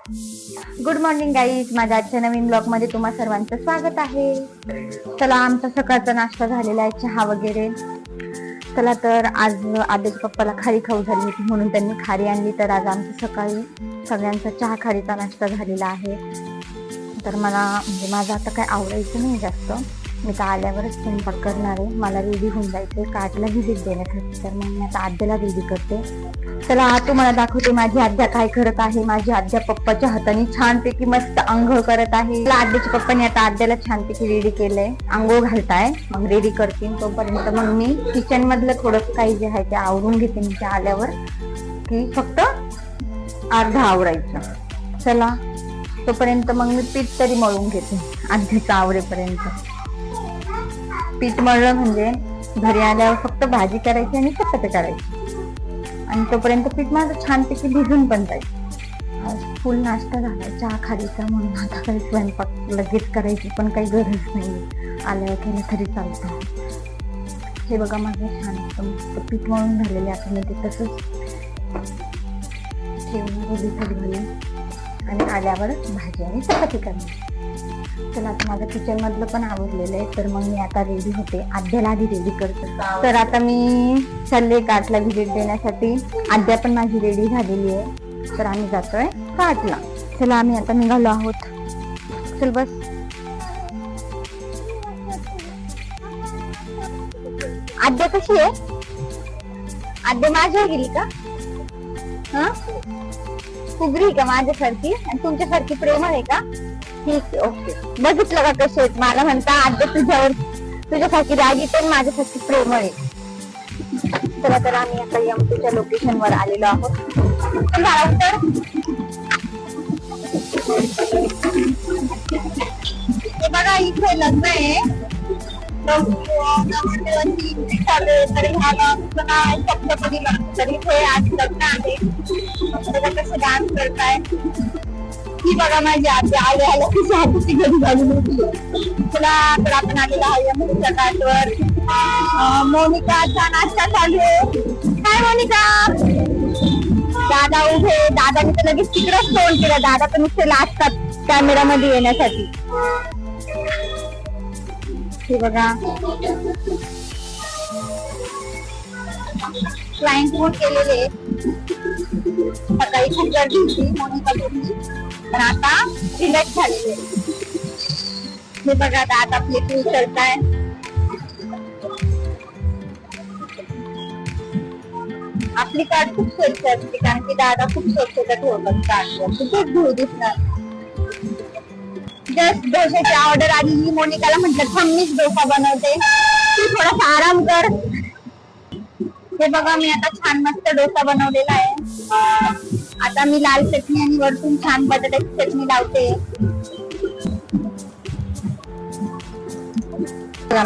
Good morning guys, माझ्या आजच्या नवीन blog मध्ये तुम्हा सर्वांचं स्वागत आहे. चला, आमचा सकाळचा नाश्ता झालेला आहे, चहा वगैरे. चला तर आज आद्याच्या पप्पाला खारी खाऊ झाली होती म्हणून त्यांनी खारी आणली. तर आज आमच्या सकाळी सगळ्यांचा चहा खारीचा नाश्ता झालेला आहे. तर मला म्हणजे माझं आता काय आवडायचं नाही जास्त, मी तर आल्यावरच स्वयंपाक करणार आहे. मला रेडी होऊन जायचं काठला व्हिजिट देण्यासाठी. तर मग मी आता आद्याला रेडी करते. चला तुम्हाला दाखवते माझी आद्या काय करत आहे. माझी आद्या पप्पाच्या हाताने छानपैकी मस्त आंघोळ करत आहे. आद्याच्या पप्पाने आता आद्याला छानपैकी रेडी केलंय, आंघोळ घालताय, मग रेडी करतील. तोपर्यंत मग मी किचन मधलं थोडं काही जे आहे ते आवरून घेते. मी त्या आल्यावर की फक्त अर्धा आवरायचं. चला तोपर्यंत मग मी पीठ तरी मळून घेते आद्याचं आवरेपर्यंत. पीठ मळलं म्हणजे घरी आल्यावर फक्त भाजी करायची आणि चपाती करायची, आणि तोपर्यंत पीठ माझं छानपैकी भिजून पण जाईल. आज फुल नाश्ता झाला चहा खारीचा, म्हणून आता काही स्वयंपाक लगेच करायची पण काही गरज नाही, आल्यावर केलं तरी चालतं. हे बघा माझं छान मस्त पीठ मळून झालेले. आता मी ते तसंच ठेवणार भिजत घालून आणि आल्यावर भाजी आणि चपाती करणार. चला आता माझं किचन मधलं पण आवडलेलं आहे. तर मग मी आता रेडी होते, आद्याला आधी रेडी करते. तर आता मी चालले काठला व्हिजिट देण्यासाठी. आद्या पण माझी रेडी झालेली आहे. तर आम्ही जातोय काठला. चला आम्ही आता निघालो आहोत. चल बस. आद्या कशी आहे? आद्या माझ्या गेली का? हा, फुगरी का माझ्यासारखी? आणि तुमच्यासारखी प्रेमळ आहे का? ठीक आहे, ओके. बघितलं का कसे आहेत? मला म्हणता आद्या तुझ्यासारखी रागीत आहे, माझ्यासाठी प्रेमळ आहे. चला तर आम्ही आता एमपीच्या लोकेशन वर आलेलो आहोत. हे बघा इथे लग्न आहे. तर इथे आज लग्न आहे. कसं डान्स करताय ही बघा माझी आजी आल्या कशी हातीची घरी झाली होती. तुला तर आपण आलेला आहे मोनिका काठवर. मोनिकाचा नाश्ता चालू आहे. काय मोनिका? दादा उभे. दादाने तर लगेच तिकडच तोंड केलं. दादा पण नुसते लाजतात कॅमेरामध्ये येण्यासाठी. हे बघा क्लायंट फोन केलेले. सकाळी खूप गर्दी होती मोनिका पूर्वी, पण आता रिलॅक्स झालेले. हे बघा दादा प्लेट उचलताय. आपली कार्ड खूप स्वच्छ असते कारण की दादा खूप स्वच्छता ठेवतात कार्डवर. खूपच धूळ दिसणार. जस्ट डोशाची ऑर्डर आली. मोनिकाला म्हटलं थांब मीच डोसा बनवते, तू थोडासा आराम कर. हे बघा मी आता छान मस्त डोसा बनवलेला आहे. आता मी लाल चटणी आणि वरतून छान बटाट्याची चटणी लावते.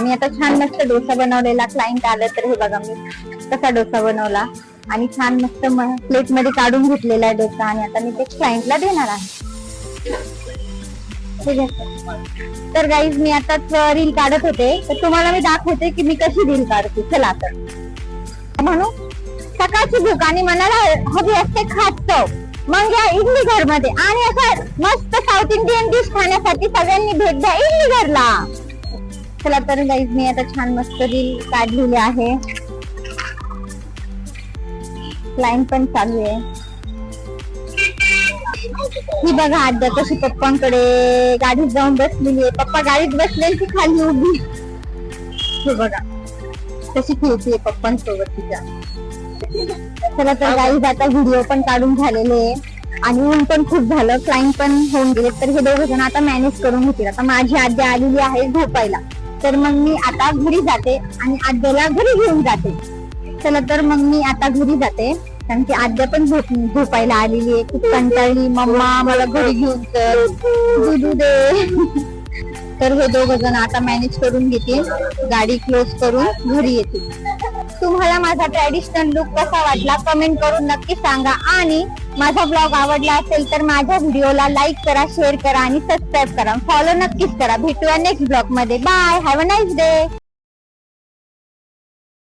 मी आता छान मस्त डोसा बनवलेला. क्लायंट आलं तर हे बघा मी कसा डोसा बनवला आणि छान मस्त प्लेट मध्ये काढून घेतलेला आहे डोसा. आणि आता मी ते क्लायंटला देणार आहे. तर गाईज मी आताच रील काढत होते, तर तुम्हाला मी दाखवते की मी कशी रील काढते. चला तर म्हणू. सकाळची भूक आणि मनाला हवी असते खास चव, मग या इडली घर मध्ये. आणि असं मस्त साऊथ इंडियन डिश खाण्यासाठी सगळ्यांनी भेट द्या इडली घरला. चला तर गाईज मी आता छान मस्त रील काढलेली आहे. क्लायंट पण चालू आहे. ही बघा आद्या कशी पप्पांकडे गाडीत जाऊन बसलेली आहे. पप्पा गाडीत बसले की खाली उभी. हे बघा कशी खेळते पप्पांसोबत तिच्या. चला तर गाईज आता व्हिडिओ पण काढून झालेले आणि ऊन पण खूप झालं. क्लायंट पण होऊन गेले. तर हे दोघं जण आता मॅनेज करून घेतील. आता माझी आद्या आलेली आहे झोपायला. तर मग मी आता घरी जाते आणि आद्याला घरी घेऊन जाते. चला तर मग मी आता घरी जाते कारण की आद्या पण झोपायला आलेली आहे. खूप कंटाळली. मम्मा मला घरी घेऊन चल, दूध दे. तर हे दोघ जण आता मॅनेज करून घेतील. गाडी क्लोज करून घरी येतील. तुम्हाला माझा ट्रॅडिशनल लुक कसा वाटला कमेंट करून नक्की सांगा. आणि माझा ब्लॉग आवडला असेल तर माझ्या व्हिडिओला लाईक करा, शेअर करा आणि सबस्क्राईब करा. फॉलो नक्कीच करा. भेटूया नेक्स्ट ब्लॉग मध्ये. Bye. Have a nice day.